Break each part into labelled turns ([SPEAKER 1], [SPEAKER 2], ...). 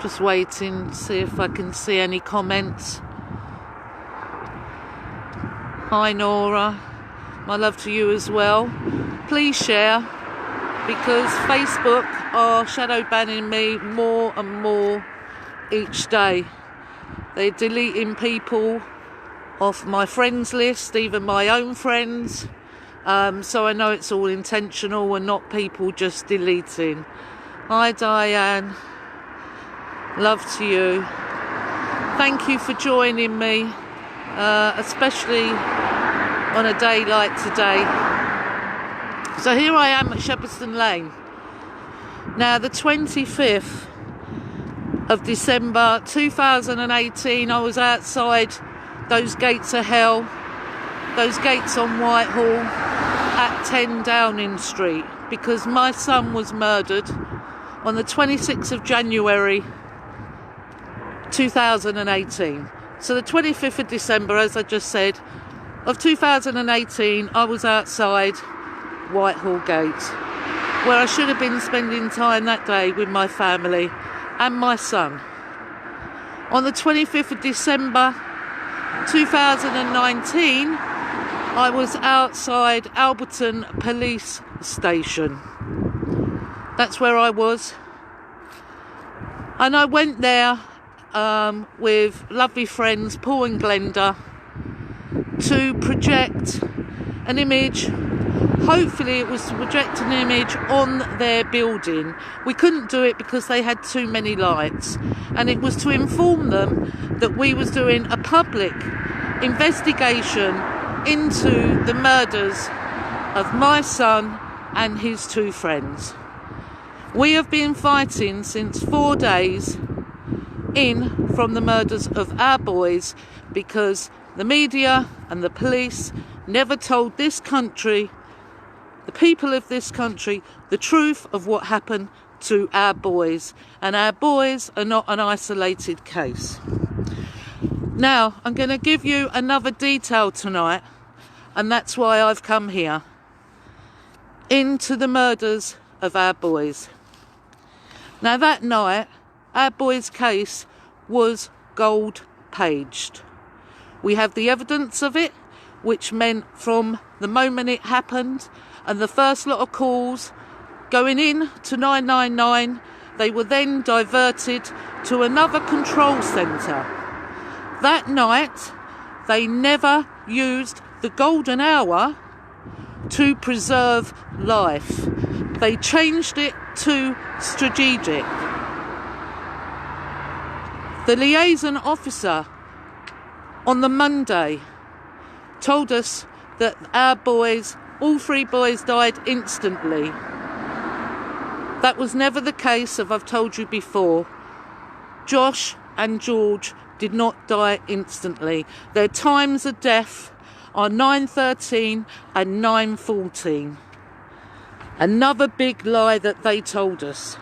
[SPEAKER 1] Just waiting to see if I can see any comments. Hi Nora, my love to you as well. Please share, because Facebook are shadow banning me more and more each day. They're deleting people off my friends list, even my own friends. So I know it's all intentional and not people just deleting. Hi Diane, love to you. Thank you for joining me, especially on a day like today. So here I am at Shepiston Lane. Now the 25th of December 2018, I was outside those gates of hell, those gates on Whitehall at 10 Downing Street, because my son was murdered on the 26th of January 2018. So the 25th of December, as I just said, of 2018, I was outside Whitehall Gate, where I should have been spending time that day with my family and my son. On the 25th of December 2019, I was outside Alberton Police Station. That's where I was. And I went there with lovely friends, Paul and Glenda, to project an image. Hopefully it was to project an image on their building. We couldn't do it because they had too many lights, and it was to inform them that we was doing a public investigation into the murders of my son and his two friends. We have been fighting since 4 days in from the murders of our boys, because the media and the police never told this country, the people of this country, the truth of what happened to our boys. And our boys are not an isolated case. Now, I'm going to give you another detail tonight, and that's why I've come here, into the murders of our boys. Now, that night, our boys' case was gold-paged. We have the evidence of it, which meant from the moment it happened and the first lot of calls going in to 999, they were then diverted to another control centre. That night, they never used the golden hour to preserve life. They changed it to strategic. The liaison officer on the Monday told us that our boys, all three boys, died instantly. That was never the case, as I've told you before. Josh and George did not die instantly. Their times of death are 9:13 and 9:14. Another big lie that they told us,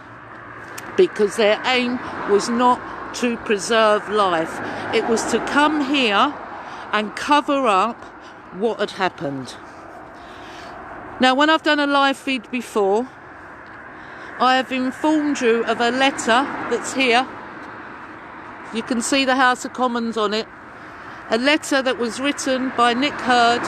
[SPEAKER 1] because their aim was not to preserve life. It was to come here and cover up what had happened. Now, when I've done a live feed before, I have informed you of a letter that's here. You can see the House of Commons on it. A letter that was written by Unheard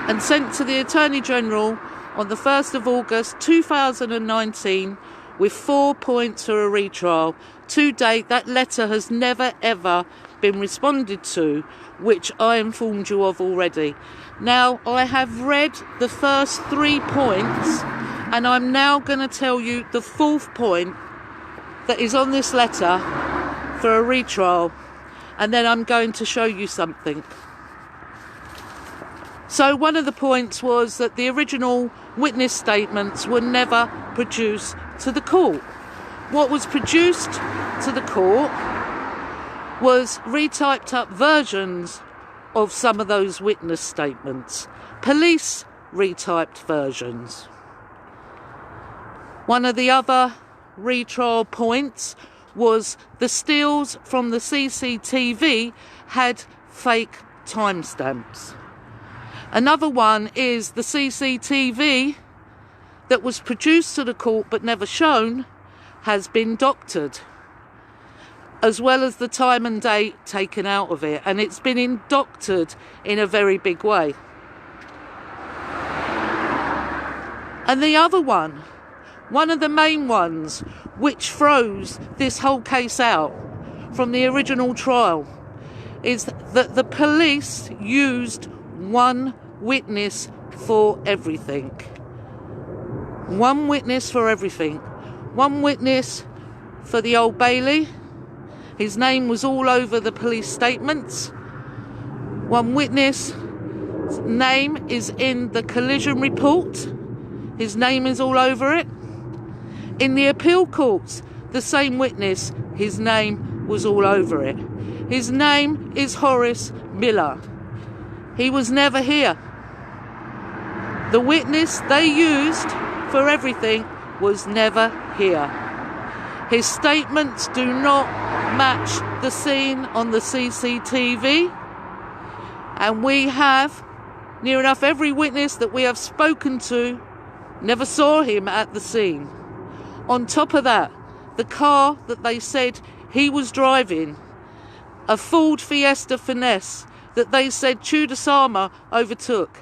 [SPEAKER 1] and sent to the Attorney General on the 1st of August 2019 with 4 points for a retrial. To date, that letter has never ever been responded to, which I informed you of already. Now, I have read the first 3 points, and I'm now going to tell you the 4th point that is on this letter for a retrial, and then I'm going to show you something. So one of the points was that the original witness statements were never produced to the court. What was produced to the court was retyped up versions of some of those witness statements. Police retyped versions. One of the other retrial points was the stills from the CCTV had fake timestamps. Another one is the CCTV that was produced to the court but never shown has been doctored. as well as the time and date taken out of it, and it's been indoctored in a very big way. And the other one of the main ones which throws this whole case out from the original trial, is that the police used one witness for everything. One witness for everything. One witness for the Old Bailey. His name was all over the police statements. One witness' name is in the collision report. His name is all over it. In the appeal courts, the same witness, his name was all over it. His name is Horace Miller. He was never here. The witness they used for everything was never here. His statements do not match the scene on the CCTV, and we have near enough every witness that we have spoken to never saw him at the scene. On top of that, the car that they said he was driving, a Ford Fiesta Finesse that they said Chudasama overtook.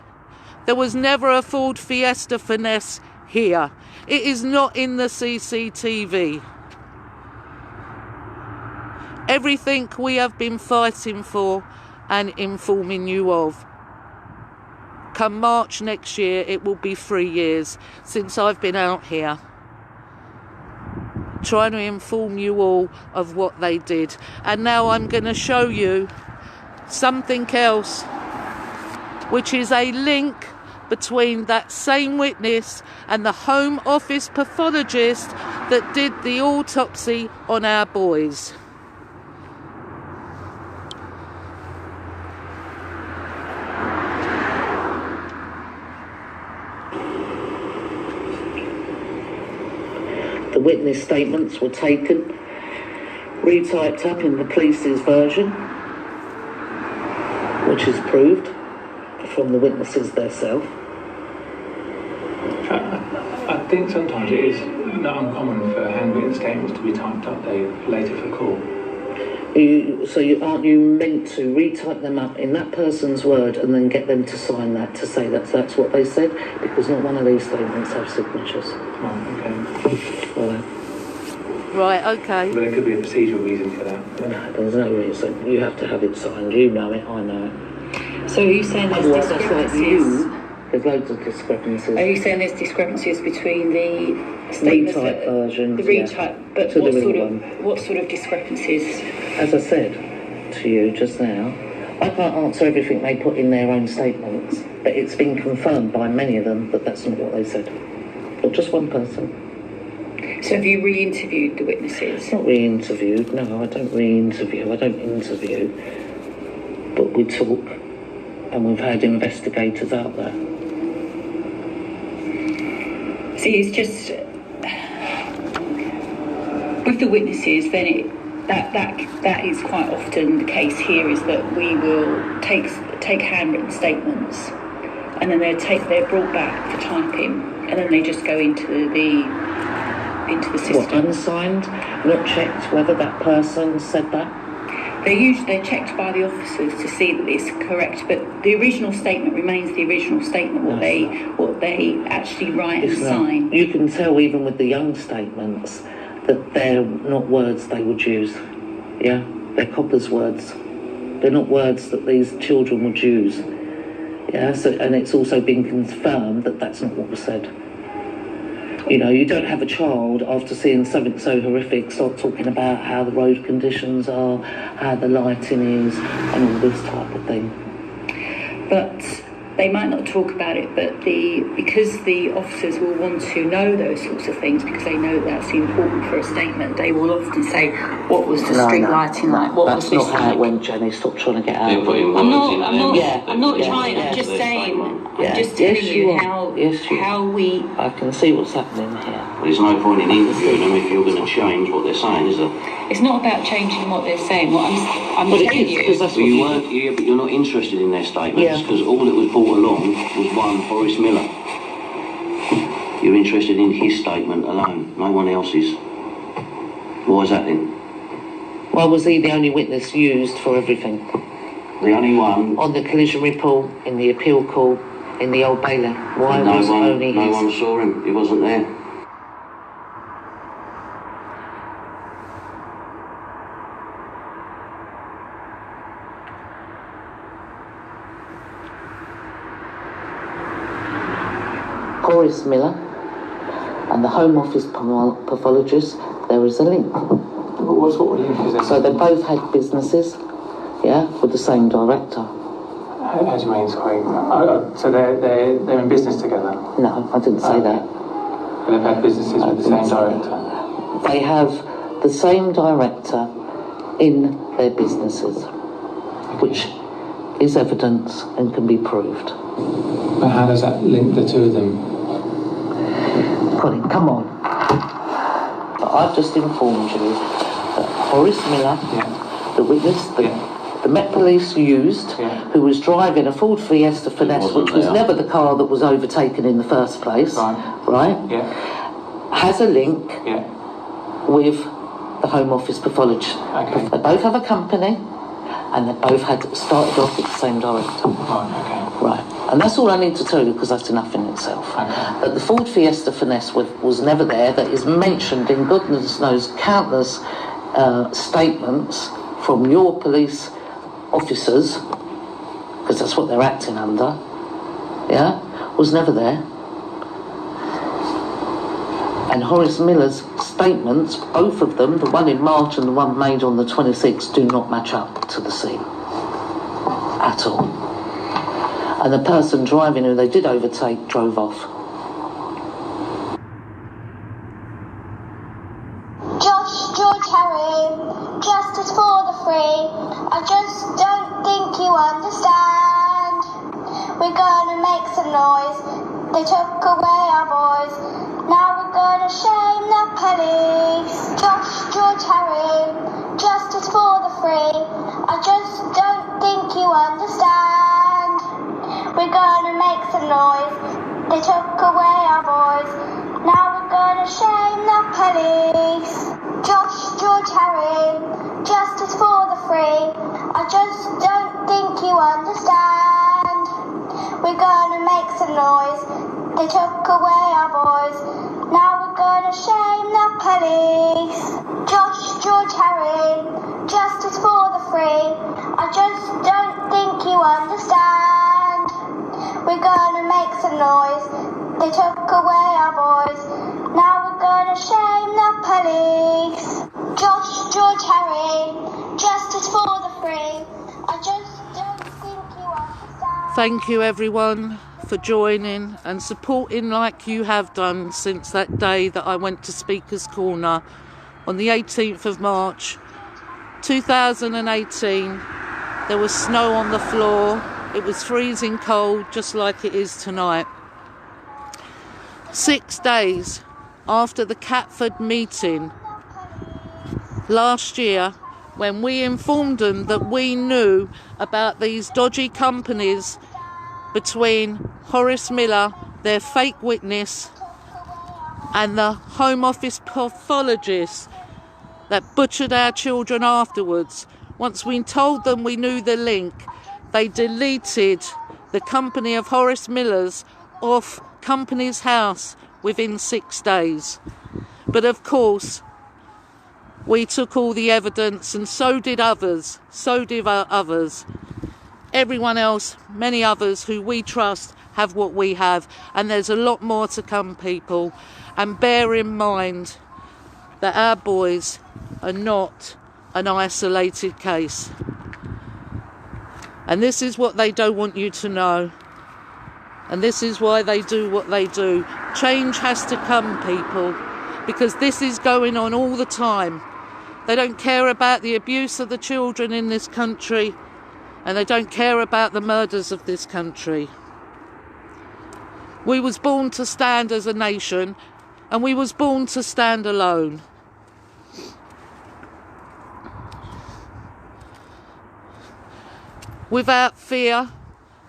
[SPEAKER 1] There was never a Ford Fiesta Finesse here. It is not in the CCTV. Everything we have been fighting for and informing you of. Come March next year, it will be 3 years since I've been out here, trying to inform you all of what they did. And now I'm going to show you something else, which is a link between that same witness and the Home Office pathologist that did the autopsy on our boys. The witness statements were taken, retyped up in the police's version, which is proved from the witnesses themselves.
[SPEAKER 2] I think sometimes it is not uncommon for handwritten statements to be typed up later for court.
[SPEAKER 1] Aren't you meant to retype them up in that person's word and then get them to sign that, to say that's what they said? Because not one of these statements have signatures. Right, okay.
[SPEAKER 2] But there could be a procedural reason for that.
[SPEAKER 1] No, there's no reason. You have to have it signed. You know it, I know it.
[SPEAKER 3] So are you saying there's discrepancies?
[SPEAKER 1] There's loads of discrepancies.
[SPEAKER 3] Are you saying there's discrepancies between the statements?
[SPEAKER 1] Retype versions,
[SPEAKER 3] the retype,
[SPEAKER 1] yeah,
[SPEAKER 3] but what sort of discrepancies?
[SPEAKER 1] As I said to you just now, I can't answer everything they put in their own statements, but it's been confirmed by many of them that that's not what they said. Or just one person.
[SPEAKER 3] So have you re-interviewed the witnesses?
[SPEAKER 1] Not re-interviewed, no, I don't re-interview, I don't interview. But we talk, and we've had investigators out there.
[SPEAKER 3] See, it's just with the witnesses, then that is quite often the case here, is that we will take handwritten statements, and then they're brought back for typing, and then they just go into the system.
[SPEAKER 1] What, unsigned, not checked whether that person said that?
[SPEAKER 3] They're checked by the officers to see that it's correct, but the original statement remains the original statement. What they actually write and sign.
[SPEAKER 1] You can tell even with the young statements that they're not words they would use. Yeah, they're coppers' words. They're not words that these children would use. Yeah, and it's also been confirmed that that's not what was said. You know, you don't have a child after seeing something so horrific start talking about how the road conditions are, how the lighting is, and all this type of thing.
[SPEAKER 3] But they might not talk about it, but because the officers will want to know those sorts of things, because they know that's important for a statement, they will often say, what was the street lighting like? What was this like?
[SPEAKER 1] That's not how it went, Jenny. Stop trying to get out of it.
[SPEAKER 3] I'm not trying, I'm just saying, I'm just telling you how we...
[SPEAKER 1] I can see what's happening here.
[SPEAKER 4] There's no point in interviewing them if you're going to change what they're saying, is there?
[SPEAKER 3] It's not about changing what they're saying. What I'm telling you...
[SPEAKER 4] But you're not interested in their statements, because all that was brought along was one Horace Miller. You're interested in his statement alone, no one else's. Why is that then?
[SPEAKER 1] Why was he the only witness used for everything?
[SPEAKER 4] The only one.
[SPEAKER 1] On the collision report, in the appeal call, in the Old Bailey. Why
[SPEAKER 4] No
[SPEAKER 1] was only
[SPEAKER 4] one
[SPEAKER 1] his?
[SPEAKER 4] saw him. He wasn't there.
[SPEAKER 1] Horace Miller and the Home Office pathologist, there is a link.
[SPEAKER 2] What sort of link is there?
[SPEAKER 1] So they both had businesses, yeah, with the same director.
[SPEAKER 2] How do you mean, sorry? So they're in business together?
[SPEAKER 1] No, I didn't say that.
[SPEAKER 2] But they've had businesses with the same director?
[SPEAKER 1] They have the same director in their businesses, which is evidence and can be proved.
[SPEAKER 2] But how does that link the two of them?
[SPEAKER 1] Colin, come on. I've just informed you that Horace Miller, the witness, the Met Police used, who was driving a Ford Fiesta Finesse, which was never the car that was overtaken in the first place, right? Has a link with the Home Office pathologist.
[SPEAKER 2] Okay.
[SPEAKER 1] They both have a company, and they both had started off with the same director. Right. And that's all I need to tell you, because that's enough in itself. But the Ford Fiesta Finesse was never there. That is mentioned in goodness knows countless statements from your police officers, because that's what they're acting under, was never there. And Horace Miller's statements, both of them, the one in March and the one made on the 26th, do not match up to the scene at all. And the person driving, who they did overtake, drove off.
[SPEAKER 5] Josh, George, Harry, justice for the free. I just don't think you understand. We're gonna make some noise. They took away our boys. Now we're gonna shame the police. Josh, George, Harry, justice for the free. I just don't think you understand. We're gonna make some noise. They took away our boys. Now we're gonna shame the police. Josh, George, Harry, justice for the free. I just don't think you understand. We're gonna make some noise. They took away our boys. Now we're gonna shame the police. Josh, George, Harry, justice for the free. I just don't think you understand. We're gonna make some noise. They took away our boys. Now we're gonna shame the police. Josh, George, Harry, justice for the free. I just don't think you understand.
[SPEAKER 1] Thank you, everyone, for joining and supporting like you have done since that day that I went to Speaker's Corner on the 18th of March 2018. There was snow on the floor. It was freezing cold, just like it is tonight. 6 days after the Catford meeting last year, when we informed them that we knew about these dodgy companies between Horace Miller, their fake witness, and the Home Office pathologist that butchered our children afterwards. Once we told them we knew the link, they deleted the company of Horace Miller's off Company's house within 6 days. But of course, we took all the evidence, and so did others. Everyone else, many others who we trust, have what we have. And there's a lot more to come, people. And bear in mind that our boys are not an isolated case. And this is what they don't want you to know. And this is why they do what they do. Change has to come, people, because this is going on all the time. They don't care about the abuse of the children in this country, and they don't care about the murders of this country. We was born to stand as a nation, and we was born to stand alone. Without fear,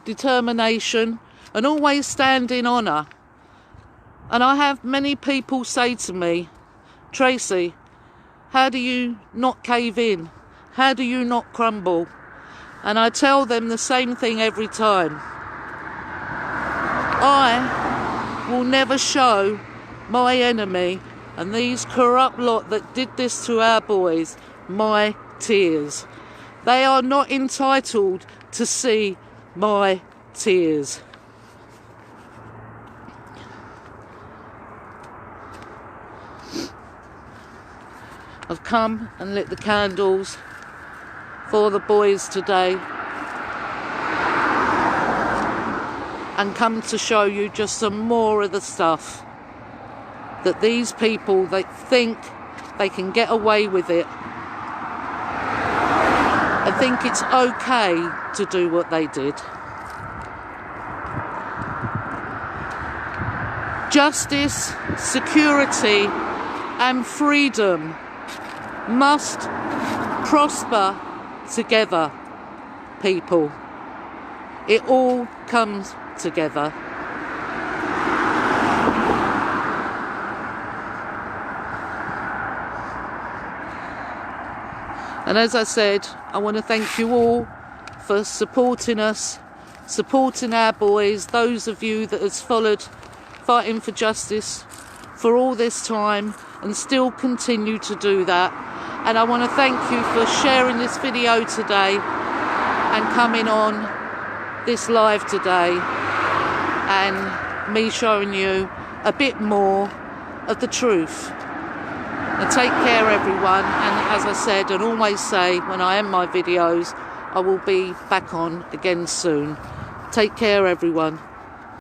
[SPEAKER 1] determination, and always stand in honour. And I have many people say to me, Tracy, how do you not cave in? How do you not crumble? And I tell them the same thing every time. I will never show my enemy and these corrupt lot that did this to our boys my tears. They are not entitled to see my tears. I've come and lit the candles for the boys today and come to show you just some more of the stuff that these people, they think they can get away with it and think it's okay to do what they did. Justice, security and freedom must prosper together, people. It all comes together. And as I said, I want to thank you all for supporting us, supporting our boys, those of you that has followed fighting for justice for all this time and still continue to do that. And I want to thank you for sharing this video today and coming on this live today and me showing you a bit more of the truth. And take care, everyone. And as I said and always say when I end my videos, I will be back on again soon. Take care, everyone.